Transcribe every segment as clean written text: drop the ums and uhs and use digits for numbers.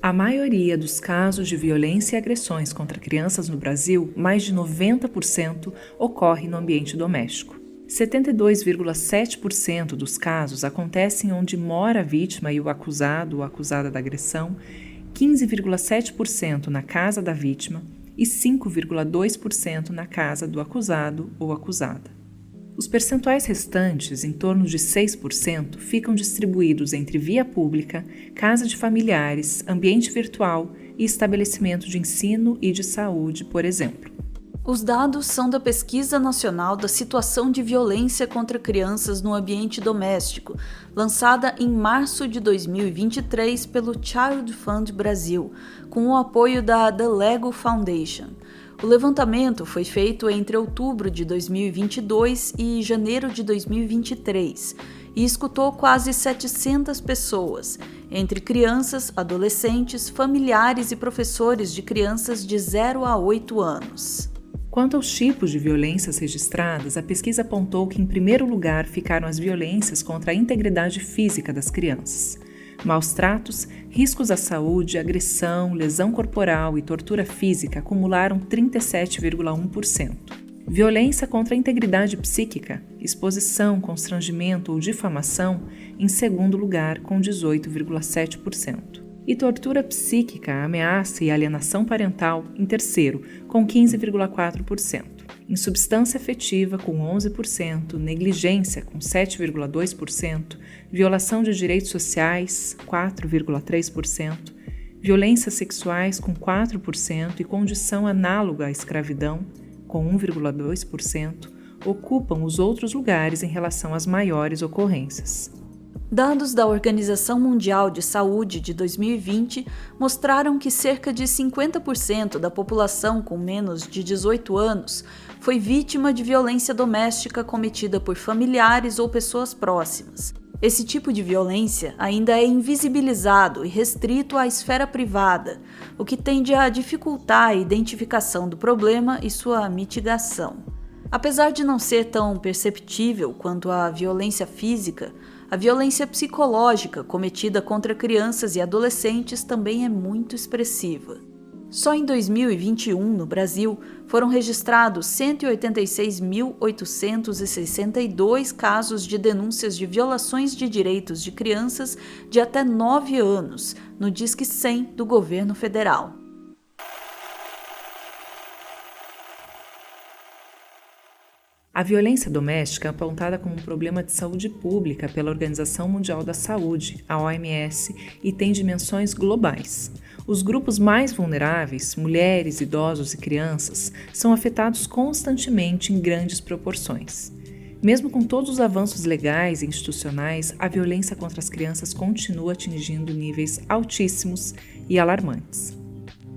A maioria dos casos de violência e agressões contra crianças no Brasil, mais de 90%, ocorre no ambiente doméstico. 72,7% dos casos acontecem onde mora a vítima e o acusado ou acusada da agressão, 15,7% na casa da vítima e 5,2% na casa do acusado ou acusada. Os percentuais restantes, em torno de 6%, ficam distribuídos entre via pública, casa de familiares, ambiente virtual e estabelecimento de ensino e de saúde, por exemplo. Os dados são da Pesquisa Nacional da Situação de Violência contra Crianças no Ambiente Doméstico, lançada em março de 2023 pelo Child Fund Brasil, com o apoio da The Lego Foundation. O levantamento foi feito entre outubro de 2022 e janeiro de 2023 e escutou quase 700 pessoas, entre crianças, adolescentes, familiares e professores de crianças de 0 a 8 anos. Quanto aos tipos de violências registradas, a pesquisa apontou que, em primeiro lugar, ficaram as violências contra a integridade física das crianças. Maus tratos, riscos à saúde, agressão, lesão corporal e tortura física acumularam 37,1%. Violência contra a integridade psíquica, exposição, constrangimento ou difamação, em segundo lugar, com 18,7%. E tortura psíquica, ameaça e alienação parental, em terceiro, com 15,4%. Insubstância afetiva, com 11%, negligência, com 7,2%, violação de direitos sociais, 4,3%, violências sexuais, com 4%, e condição análoga à escravidão, com 1,2%, ocupam os outros lugares em relação às maiores ocorrências. Dados da Organização Mundial de Saúde de 2020 mostraram que cerca de 50% da população com menos de 18 anos foi vítima de violência doméstica cometida por familiares ou pessoas próximas. Esse tipo de violência ainda é invisibilizado e restrito à esfera privada, o que tende a dificultar a identificação do problema e sua mitigação. Apesar de não ser tão perceptível quanto a violência física, a violência psicológica cometida contra crianças e adolescentes também é muito expressiva. Só em 2021, no Brasil, foram registrados 186.862 casos de denúncias de violações de direitos de crianças de até 9 anos, no Disque 100 do governo federal. A violência doméstica é apontada como um problema de saúde pública pela Organização Mundial da Saúde, a OMS, e tem dimensões globais. Os grupos mais vulneráveis, mulheres, idosos e crianças, são afetados constantemente em grandes proporções. Mesmo com todos os avanços legais e institucionais, a violência contra as crianças continua atingindo níveis altíssimos e alarmantes.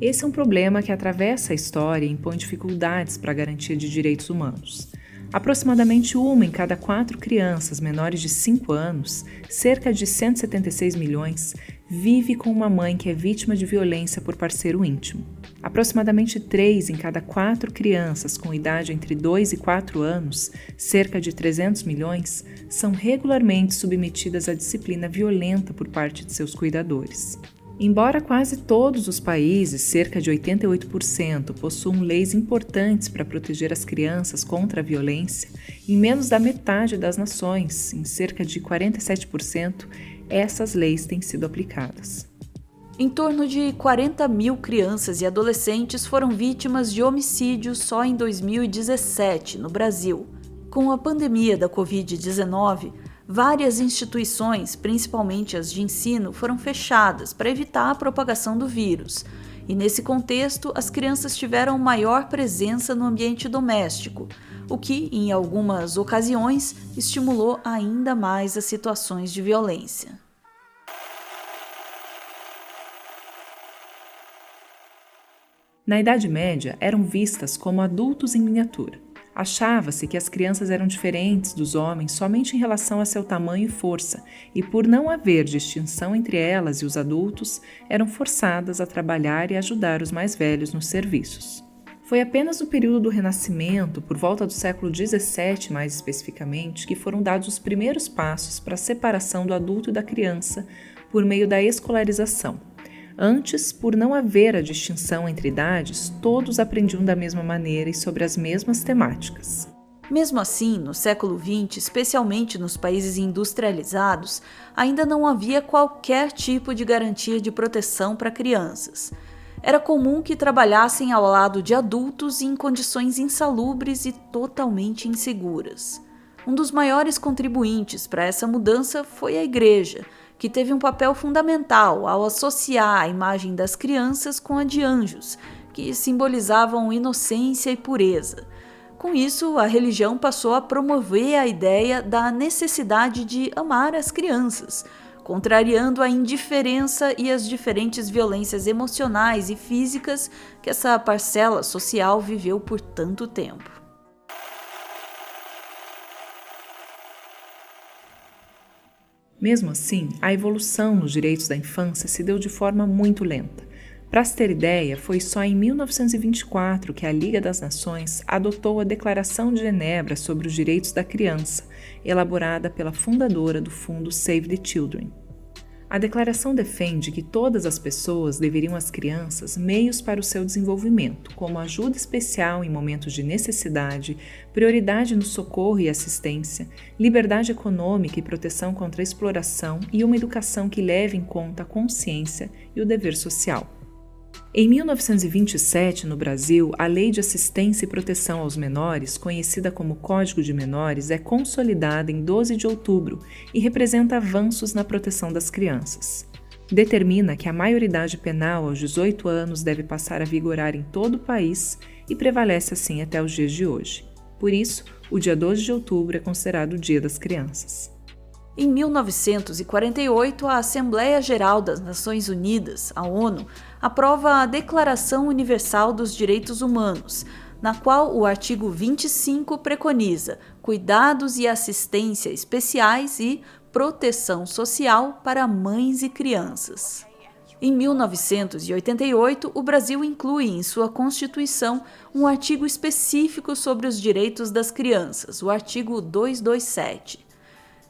Esse é um problema que atravessa a história e impõe dificuldades para a garantia de direitos humanos. Aproximadamente 1 em cada 4 crianças menores de 5 anos, cerca de 176 milhões, vive com uma mãe que é vítima de violência por parceiro íntimo. Aproximadamente 3 em cada 4 crianças com idade entre 2 e 4 anos, cerca de 300 milhões, são regularmente submetidas à disciplina violenta por parte de seus cuidadores. Embora quase todos os países, cerca de 88%, possuam leis importantes para proteger as crianças contra a violência, em menos da metade das nações, em cerca de 47%, essas leis têm sido aplicadas. Em torno de 40 mil crianças e adolescentes foram vítimas de homicídio só em 2017, no Brasil. Com a pandemia da Covid-19, várias instituições, principalmente as de ensino, foram fechadas para evitar a propagação do vírus. E nesse contexto, as crianças tiveram maior presença no ambiente doméstico, o que, em algumas ocasiões, estimulou ainda mais as situações de violência. Na Idade Média, eram vistas como adultos em miniatura. Achava-se que as crianças eram diferentes dos homens somente em relação a seu tamanho e força, e por não haver distinção entre elas e os adultos, eram forçadas a trabalhar e ajudar os mais velhos nos serviços. Foi apenas no período do Renascimento, por volta do século XVII mais especificamente, que foram dados os primeiros passos para a separação do adulto e da criança por meio da escolarização. Antes, por não haver a distinção entre idades, todos aprendiam da mesma maneira e sobre as mesmas temáticas. Mesmo assim, no século XX, especialmente nos países industrializados, ainda não havia qualquer tipo de garantia de proteção para crianças. Era comum que trabalhassem ao lado de adultos em condições insalubres e totalmente inseguras. Um dos maiores contribuintes para essa mudança foi a Igreja, que teve um papel fundamental ao associar a imagem das crianças com a de anjos, que simbolizavam inocência e pureza. Com isso, a religião passou a promover a ideia da necessidade de amar as crianças, contrariando a indiferença e as diferentes violências emocionais e físicas que essa parcela social viveu por tanto tempo. Mesmo assim, a evolução nos direitos da infância se deu de forma muito lenta. Para se ter ideia, foi só em 1924 que a Liga das Nações adotou a Declaração de Genebra sobre os Direitos da Criança, elaborada pela fundadora do fundo Save the Children. A declaração defende que todas as pessoas deveriam às crianças meios para o seu desenvolvimento, como ajuda especial em momentos de necessidade, prioridade no socorro e assistência, liberdade econômica e proteção contra a exploração e uma educação que leve em conta a consciência e o dever social. Em 1927, no Brasil, a Lei de Assistência e Proteção aos Menores, conhecida como Código de Menores, é consolidada em 12 de outubro e representa avanços na proteção das crianças. Determina que a maioridade penal aos 18 anos deve passar a vigorar em todo o país e prevalece assim até os dias de hoje. Por isso, o dia 12 de outubro é considerado o Dia das Crianças. Em 1948, a Assembleia Geral das Nações Unidas, a ONU, aprova a Declaração Universal dos Direitos Humanos, na qual o artigo 25 preconiza cuidados e assistência especiais e proteção social para mães e crianças. Em 1988, o Brasil inclui em sua Constituição um artigo específico sobre os direitos das crianças, o artigo 227.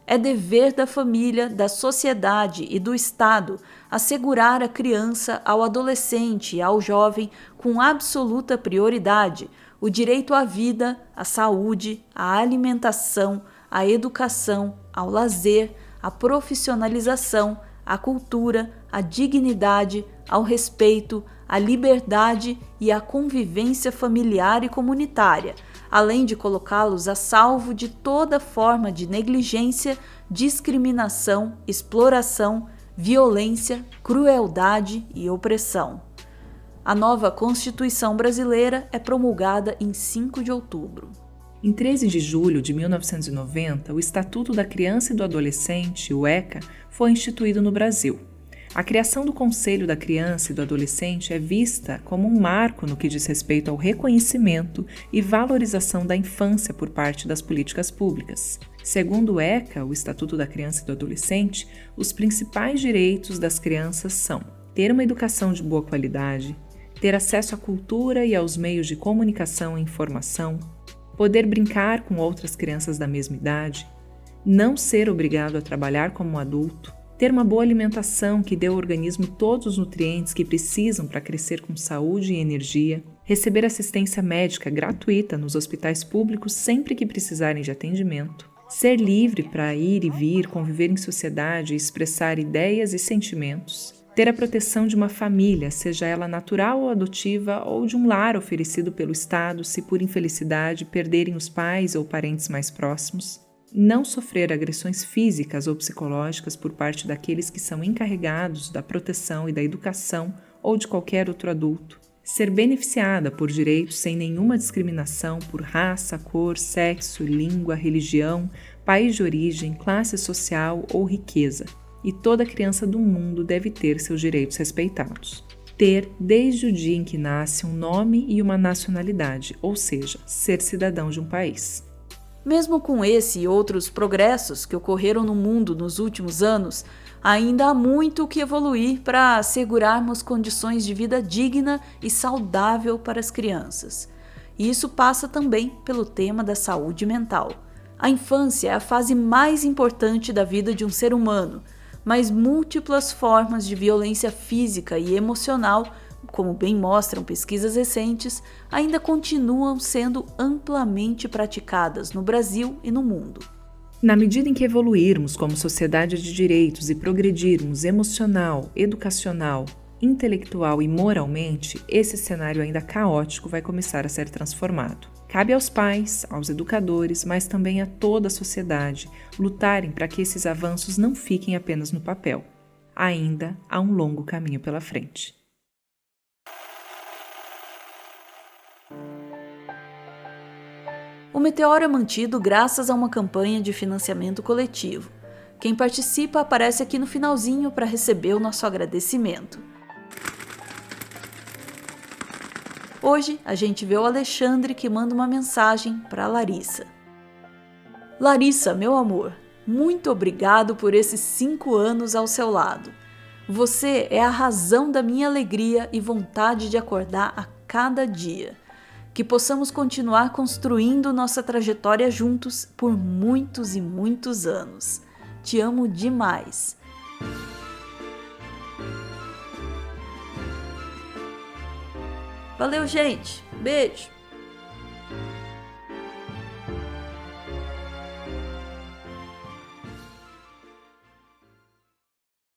É dever da família, da sociedade e do Estado assegurar à criança, ao adolescente e ao jovem, com absoluta prioridade, o direito à vida, à saúde, à alimentação, à educação, ao lazer, à profissionalização, à cultura, à dignidade, ao respeito, à liberdade e à convivência familiar e comunitária, além de colocá-los a salvo de toda forma de negligência, discriminação, exploração, violência, crueldade e opressão. A nova Constituição Brasileira é promulgada em 5 de outubro. Em 13 de julho de 1990, o Estatuto da Criança e do Adolescente, o ECA, foi instituído no Brasil. A criação do Conselho da Criança e do Adolescente é vista como um marco no que diz respeito ao reconhecimento e valorização da infância por parte das políticas públicas. Segundo o ECA, o Estatuto da Criança e do Adolescente, os principais direitos das crianças são ter uma educação de boa qualidade, ter acesso à cultura e aos meios de comunicação e informação, poder brincar com outras crianças da mesma idade, não ser obrigado a trabalhar como um adulto, ter uma boa alimentação que dê ao organismo todos os nutrientes que precisam para crescer com saúde e energia, receber assistência médica gratuita nos hospitais públicos sempre que precisarem de atendimento, ser livre para ir e vir, conviver em sociedade e expressar ideias e sentimentos, ter a proteção de uma família, seja ela natural ou adotiva, ou de um lar oferecido pelo Estado se por infelicidade perderem os pais ou parentes mais próximos, não sofrer agressões físicas ou psicológicas por parte daqueles que são encarregados da proteção e da educação ou de qualquer outro adulto, ser beneficiada por direitos sem nenhuma discriminação por raça, cor, sexo, língua, religião, país de origem, classe social ou riqueza, e toda criança do mundo deve ter seus direitos respeitados. Ter, desde o dia em que nasce, um nome e uma nacionalidade, ou seja, ser cidadão de um país. Mesmo com esse e outros progressos que ocorreram no mundo nos últimos anos, ainda há muito o que evoluir para assegurarmos condições de vida digna e saudável para as crianças. E isso passa também pelo tema da saúde mental. A infância é a fase mais importante da vida de um ser humano. mas múltiplas formas de violência física e emocional, como bem mostram pesquisas recentes, ainda continuam sendo amplamente praticadas no Brasil e no mundo. Na medida em que evoluirmos como sociedade de direitos e progredirmos emocional, educacional, intelectual e moralmente, esse cenário ainda caótico vai começar a ser transformado. Cabe aos pais, aos educadores, mas também a toda a sociedade lutarem para que esses avanços não fiquem apenas no papel. Ainda há um longo caminho pela frente. O Meteoro é mantido graças a uma campanha de financiamento coletivo. Quem participa aparece aqui no finalzinho para receber o nosso agradecimento. Hoje a gente vê o Alexandre que manda uma mensagem para a Larissa. Larissa, meu amor, muito obrigado por esses 5 anos ao seu lado. Você é a razão da minha alegria e vontade de acordar a cada dia. Que possamos continuar construindo nossa trajetória juntos por muitos e muitos anos. Te amo demais. Valeu, gente. Beijo.